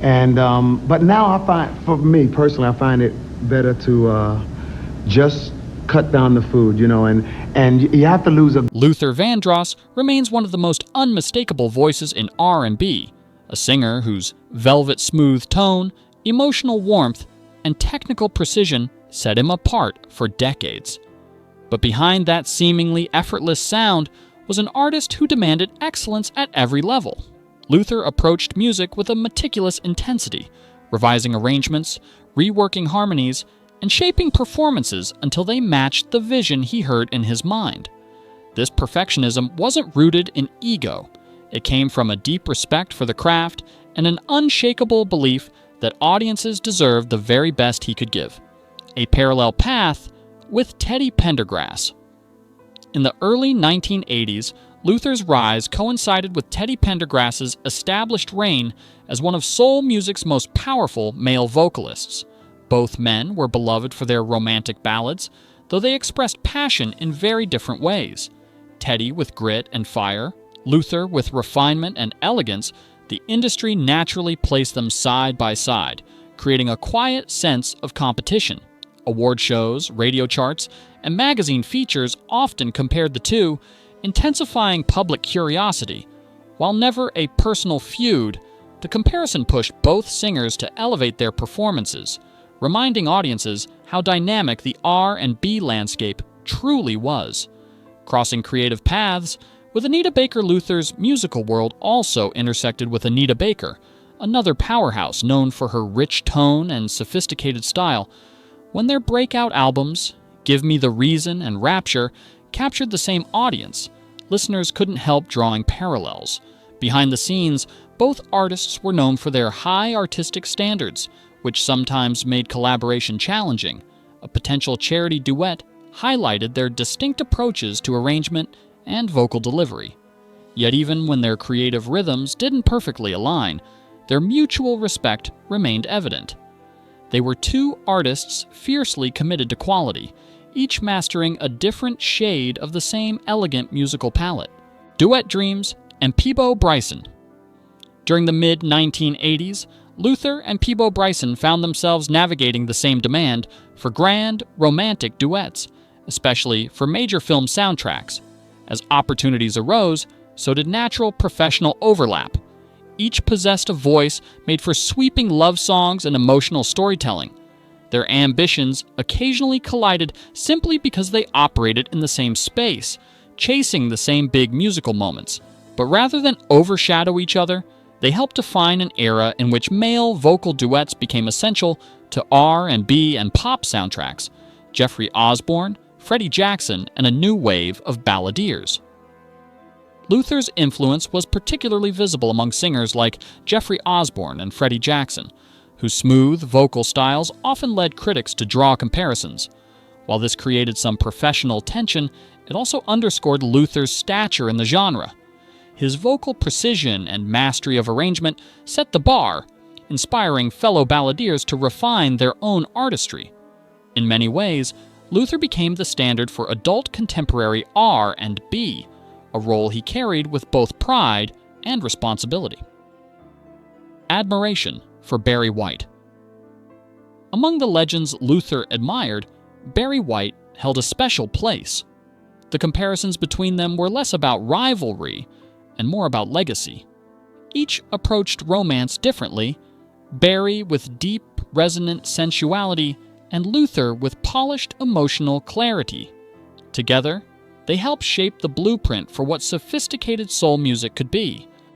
And but now I find, for me personally, I find it better to just cut down the food, and you have to lose a. Luther Vandross remains one of the most unmistakable voices in R&B, a singer whose velvet-smooth tone, emotional warmth, and technical precision set him apart for decades. But behind that seemingly effortless sound was an artist who demanded excellence at every level. Luther approached music with a meticulous intensity, revising arrangements, reworking harmonies, and shaping performances until they matched the vision he heard in his mind. This perfectionism wasn't rooted in ego. It came from a deep respect for the craft and an unshakable belief that audiences deserved the very best he could give. A parallel path with Teddy Pendergrass. In the early 1980s, Luther's rise coincided with Teddy Pendergrass's established reign as one of soul music's most powerful male vocalists. Both men were beloved for their romantic ballads, though they expressed passion in very different ways. Teddy with grit and fire, Luther with refinement and elegance, the industry naturally placed them side by side, creating a quiet sense of competition. Award shows, radio charts, and magazine features often compared the two, intensifying public curiosity. While never a personal feud, the comparison pushed both singers to elevate their performances, reminding audiences how dynamic the R&B landscape truly was. Crossing creative paths, with Anita Baker Luther's musical world also intersected with Anita Baker, another powerhouse known for her rich tone and sophisticated style. When their breakout albums, Give Me the Reason and Rapture, captured the same audience, listeners couldn't help drawing parallels. Behind the scenes, both artists were known for their high artistic standards, which sometimes made collaboration challenging. A potential charity duet highlighted their distinct approaches to arrangement and vocal delivery. Yet even when their creative rhythms didn't perfectly align, their mutual respect remained evident. They were two artists fiercely committed to quality, each mastering a different shade of the same elegant musical palette. Duet Dreams and Peabo Bryson. During the mid-1980s, Luther and Peabo Bryson found themselves navigating the same demand for grand, romantic duets, especially for major film soundtracks. As opportunities arose, so did natural professional overlap. Each possessed a voice made for sweeping love songs and emotional storytelling. Their ambitions occasionally collided simply because they operated in the same space, chasing the same big musical moments. But rather than overshadow each other, they helped define an era in which male vocal duets became essential to R&B and pop soundtracks. Jeffrey Osborne, Freddie Jackson, and a new wave of balladeers. Luther's influence was particularly visible among singers like Jeffrey Osborne and Freddie Jackson, whose smooth vocal styles often led critics to draw comparisons. While this created some professional tension, it also underscored Luther's stature in the genre. His vocal precision and mastery of arrangement set the bar, inspiring fellow balladeers to refine their own artistry. In many ways, Luther became the standard for adult contemporary R&B, a role he carried with both pride and responsibility. Admiration for Barry White. Among the legends Luther admired, Barry White held a special place. The comparisons between them were less about rivalry and more about legacy. Each approached romance differently, Barry with deep, resonant sensuality, and Luther with polished emotional clarity. Together, they helped shape the blueprint for what sophisticated soul music could be,